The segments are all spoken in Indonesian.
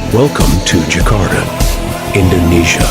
Welcome to Jakarta, Indonesia.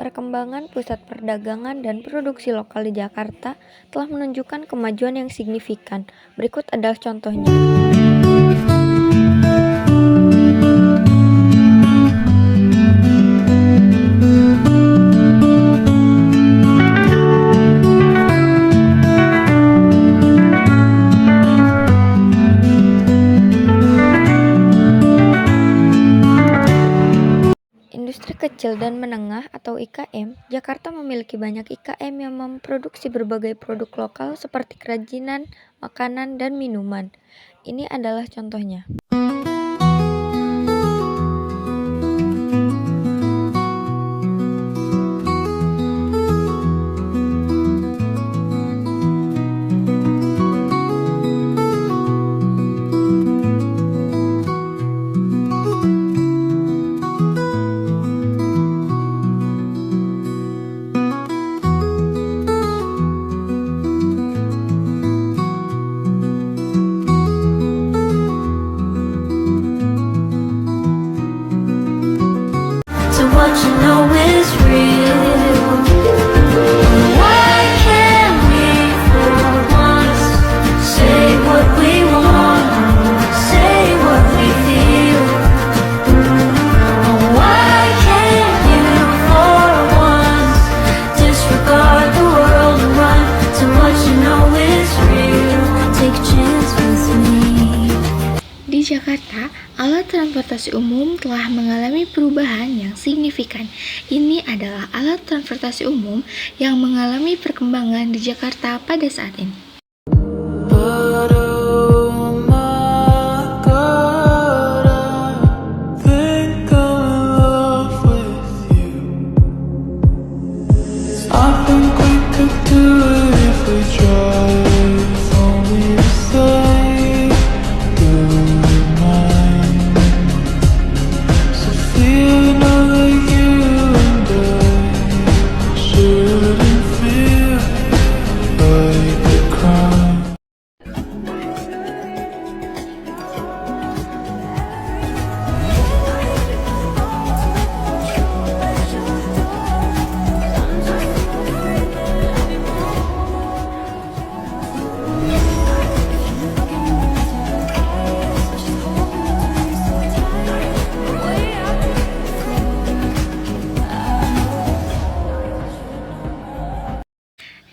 Perkembangan pusat perdagangan dan produksi lokal di Jakarta telah menunjukkan kemajuan yang signifikan. Berikut adalah contohnya. Industri kecil dan menengah atau IKM, Jakarta memiliki banyak IKM yang memproduksi berbagai produk lokal seperti kerajinan, makanan, dan minuman. Ini adalah contohnya. What you know is real. Why can't we for once say what we want, say what we feel? Why can't you for once disregard the world and run to what you know is real? Take a chance with me. Di Jakarta, alat transportasi umum telah mengalami perubahan yang signifikan. Ini adalah alat transportasi umum yang mengalami perkembangan di Jakarta pada saat ini. But oh my God, I think I'm in love with you. I think we could do it if we tried. If only to say you're mine. So feel another you and I shouldn't feel like a crime.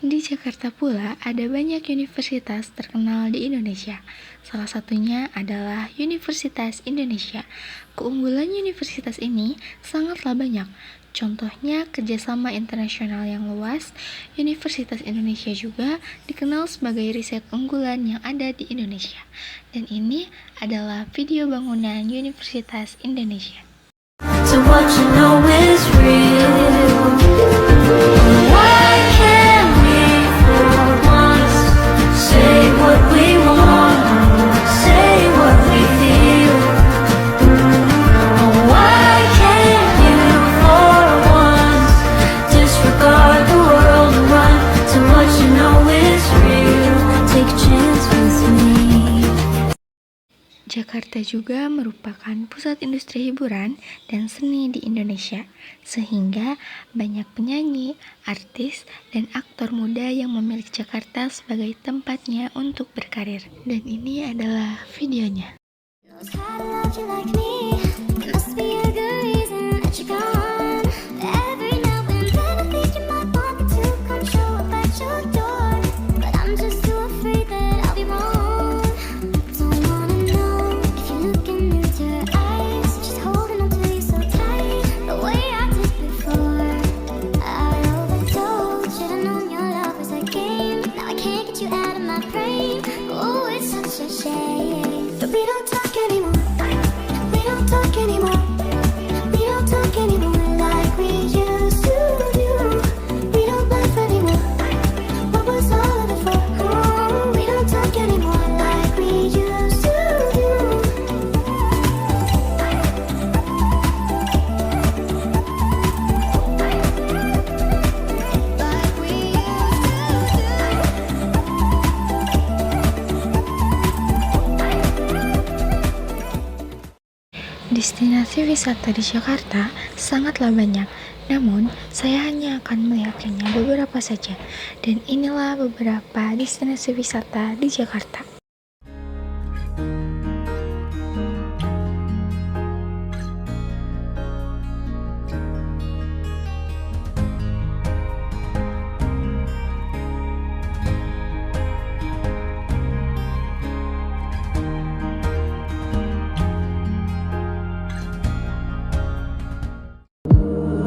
Di Jakarta pula ada banyak universitas terkenal di Indonesia. Salah satunya adalah Universitas Indonesia. Keunggulan universitas ini sangatlah banyak. Contohnya kerjasama internasional yang luas. Universitas Indonesia juga dikenal sebagai riset unggulan yang ada di Indonesia. Dan ini adalah video bangunan Universitas Indonesia. So what you know is real. Why can't we for once say what we want, say what we feel? Why can't you for once disregard the world and run to what you know is real? Take a chance with me. Jakarta juga merupakan pusat industri hiburan dan seni di Indonesia, sehingga banyak penyanyi, artis, dan aktor muda yang memilih Jakarta sebagai tempatnya untuk berkarir. Dan ini adalah videonya. Must be a good reason that you're gone. Every now and then I think you might want me to We don't talk anymore. We don't talk anymore. We don't talk anymore like we used to do. We don't laugh anymore. What was all of it for? We don't talk anymore like we used to do. Like we Destinasi wisata di Jakarta sangatlah banyak, namun saya hanya akan melihatkannya beberapa saja. Dan inilah beberapa destinasi wisata di Jakarta.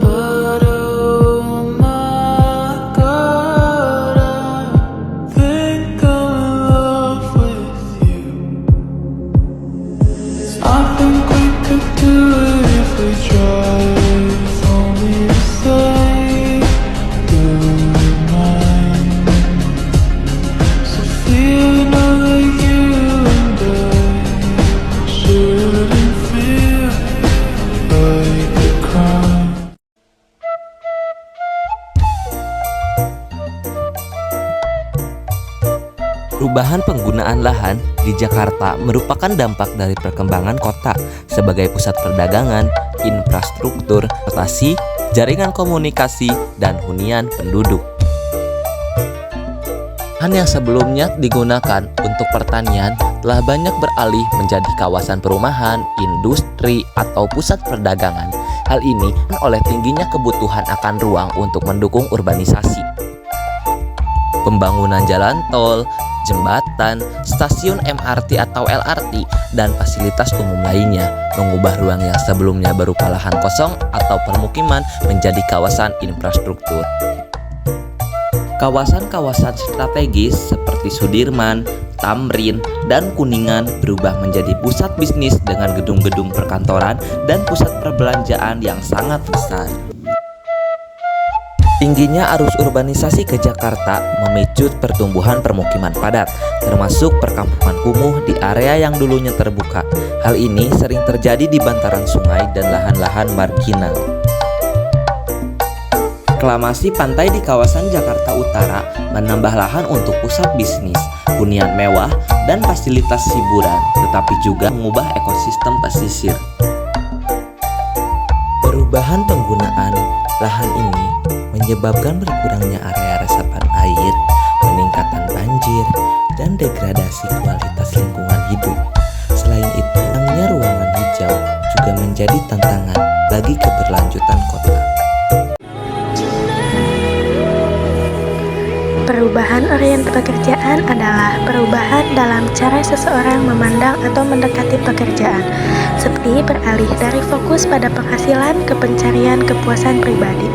But oh my God, I think I'm in love with you. I think we could do it if we tried. If only to say you're mine. So feel like you and I shouldn't feel like a crime. Perubahan penggunaan lahan di Jakarta merupakan dampak dari perkembangan kota sebagai pusat perdagangan, infrastruktur, transportasi, jaringan komunikasi, dan hunian penduduk. Lahan yang sebelumnya digunakan untuk pertanian telah banyak beralih menjadi kawasan perumahan, industri, atau pusat perdagangan. Hal ini oleh tingginya kebutuhan akan ruang untuk mendukung urbanisasi. Pembangunan jalan tol, jembatan, stasiun MRT atau LRT, dan fasilitas umum lainnya mengubah ruang yang sebelumnya berupa lahan kosong atau permukiman menjadi kawasan infrastruktur. Kawasan-kawasan strategis seperti Sudirman, Tamrin, dan Kuningan berubah menjadi pusat bisnis dengan gedung-gedung perkantoran dan pusat perbelanjaan yang sangat besar. Tingginya arus urbanisasi ke Jakarta memicu pertumbuhan permukiman padat, termasuk perkampungan kumuh di area yang dulunya terbuka. Hal ini sering terjadi di bantaran sungai dan lahan-lahan marginal. Reklamasi pantai di kawasan Jakarta Utara menambah lahan untuk pusat bisnis, hunian mewah, dan fasilitas hiburan, tetapi juga mengubah ekosistem pesisir. Perubahan penggunaan lahan ini menyebabkan berkurangnya area resapan air, peningkatan banjir, dan degradasi kualitas lingkungan hidup. Selain itu, kurangnya ruangan hijau juga menjadi tantangan bagi keberlanjutan kota. Perubahan orientasi pekerjaan adalah perubahan dalam cara seseorang memandang atau mendekati pekerjaan, seperti beralih dari fokus pada penghasilan ke pencarian kepuasan pribadi.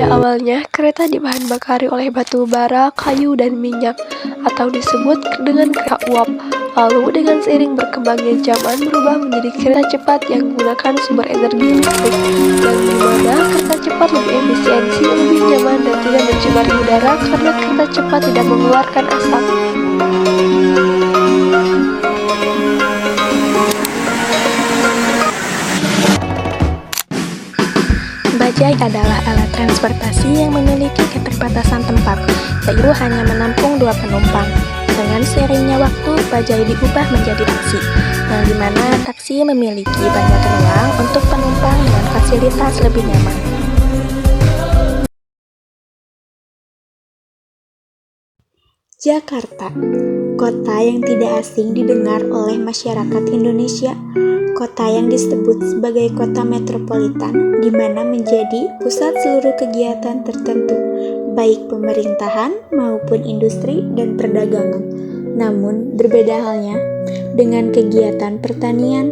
Awalnya, kereta dibahan bakari oleh batu bara, kayu, dan minyak, atau disebut dengan kereta uap. Lalu, dengan seiring berkembangnya zaman, berubah menjadi kereta cepat yang menggunakan sumber energi listrik, yang dimana kereta cepat lebih efisiensi, lebih nyaman, dan tidak mencemari udara karena kereta cepat tidak mengeluarkan asap. Bajai adalah alat transportasi yang memiliki keterbatasan tempat, yaitu hanya menampung 2 penumpang. Dengan seiringnya waktu, bajai diubah menjadi taksi, yang dimana taksi memiliki banyak ruang untuk penumpang dengan fasilitas lebih nyaman. Jakarta, kota yang tidak asing didengar oleh masyarakat Indonesia. Kota yang disebut sebagai kota metropolitan, di mana menjadi pusat seluruh kegiatan tertentu, baik pemerintahan maupun industri dan perdagangan. Namun, berbeda halnya dengan kegiatan pertanian,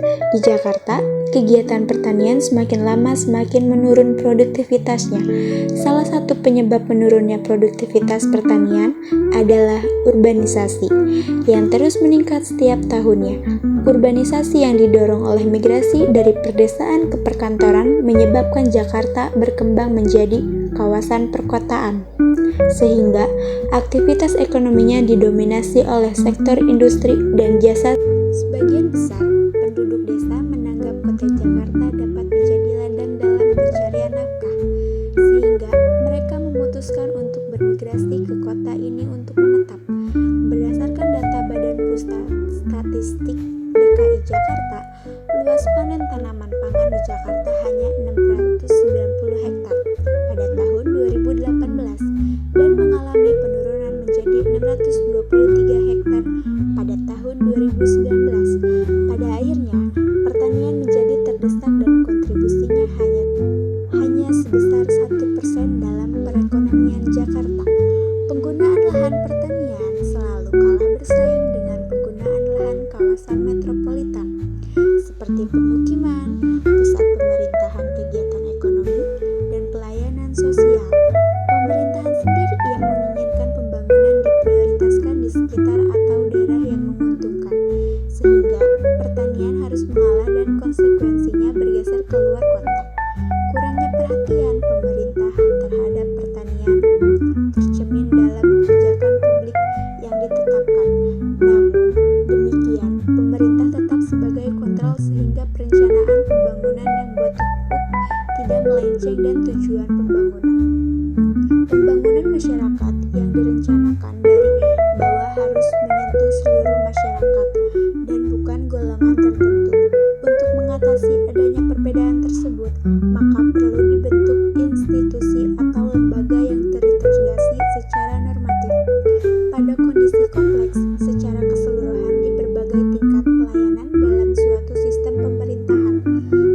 Di Jakarta, kegiatan pertanian semakin lama semakin menurun produktivitasnya. Salah satu penyebab menurunnya produktivitas pertanian adalah urbanisasi yang terus meningkat setiap tahunnya. Urbanisasi yang didorong oleh migrasi dari perdesaan ke perkantoran menyebabkan Jakarta berkembang menjadi kawasan perkotaan, sehingga aktivitas ekonominya didominasi oleh sektor industri dan jasa. Sebagian besar penduduk desa menganggap kota Jakarta dapat menjadi ladang dalam pencarian nafkah, sehingga mereka memutuskan untuk bermigrasi ke kota ini untuk menetap. Berdasarkan data Badan Pusat Statistik DKI Jakarta, luas panen tanaman pangan di Jakarta hanya 690 hektar pada tahun 2018 dan mengalami penurunan menjadi 623 hektar pada tahun 2019. Pada akhirnya, pertanian menjadi terdesak dan kontribusinya hanya sebesar 1% dalam perekonomian Jakarta. Penggunaan lahan pertanian selalu kalah bersaing dengan penggunaan lahan kawasan metropolitan seperti pemukiman, pusat pemerintahan, kegiatan ekonomi, dan pelayanan sosial. Pemerintahan sendiri yang menginginkan pembangunan diprioritaskan di sekitar atau daerah yang menguntungkan, sehingga pertanian harus mengalah dan konsekuensinya bergeser keluar kota. Kurangnya perhatian pemerintah terhadap pertanian tercermin dalam kebijakan publik yang ditetapkan. Namun demikian, pemerintah tetap sebagai kontrol sehingga perencanaan pembangunan yang bottom-up tidak melenceng dan tujuan pembangunan. Pembangunan masyarakat yang direncanakan dari bawah harus menyentuh seluruh masyarakat dan bukan golongan tertentu. Untuk mengatasi adanya perbedaan tersebut, maka perlu dibentuk institusi atau lembaga yang terintegrasi secara normatif pada kondisi kompleks secara keseluruhan di berbagai tingkat pelayanan dalam suatu sistem pemerintahan.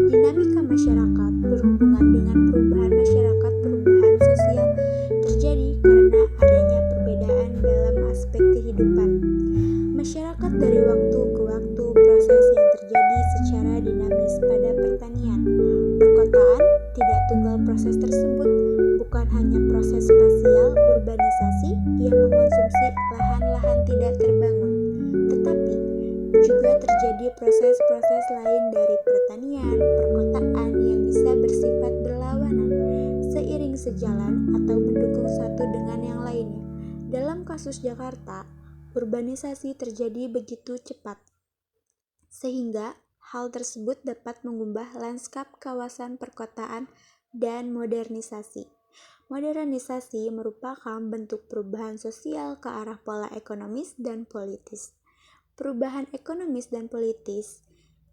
Dinamika masyarakat berhubungan dengan perubahan masyarakat. Perubahan sosial terjadi karena adanya perbedaan dalam aspek kehidupan masyarakat dari waktu ke waktu. Proses yang terjadi secara dinamis pada pertanian perkotaan tidak tunggal. Proses tersebut bukan hanya proses spasial urbanisasi yang mengonsumsi lahan-lahan tidak terbangun, tetapi juga terjadi proses-proses lain dari pertanian perkotaan yang bisa bersifat berlawanan, seiring sejalan atau mendukung satu dengan yang lainnya. Dalam kasus Jakarta, urbanisasi terjadi begitu cepat, sehingga hal tersebut dapat mengubah lanskap kawasan perkotaan. Dan modernisasi merupakan bentuk perubahan sosial ke arah pola ekonomis dan politis. Perubahan ekonomis dan politis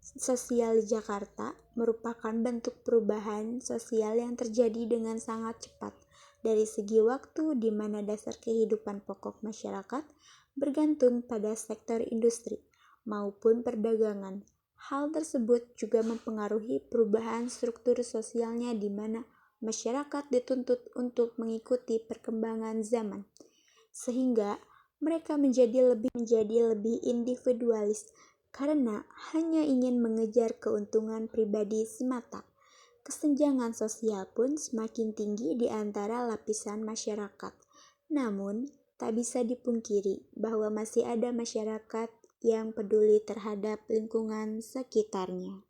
sosial di Jakarta merupakan bentuk perubahan sosial yang terjadi dengan sangat cepat dari segi waktu, di mana dasar kehidupan pokok masyarakat bergantung pada sektor industri maupun perdagangan. Hal tersebut juga mempengaruhi perubahan struktur sosialnya, di mana masyarakat dituntut untuk mengikuti perkembangan zaman, sehingga mereka menjadi lebih individualis karena hanya ingin mengejar keuntungan pribadi semata. Kesenjangan sosial pun semakin tinggi di antara lapisan masyarakat. Namun, tak bisa dipungkiri bahwa masih ada masyarakat yang peduli terhadap lingkungan sekitarnya.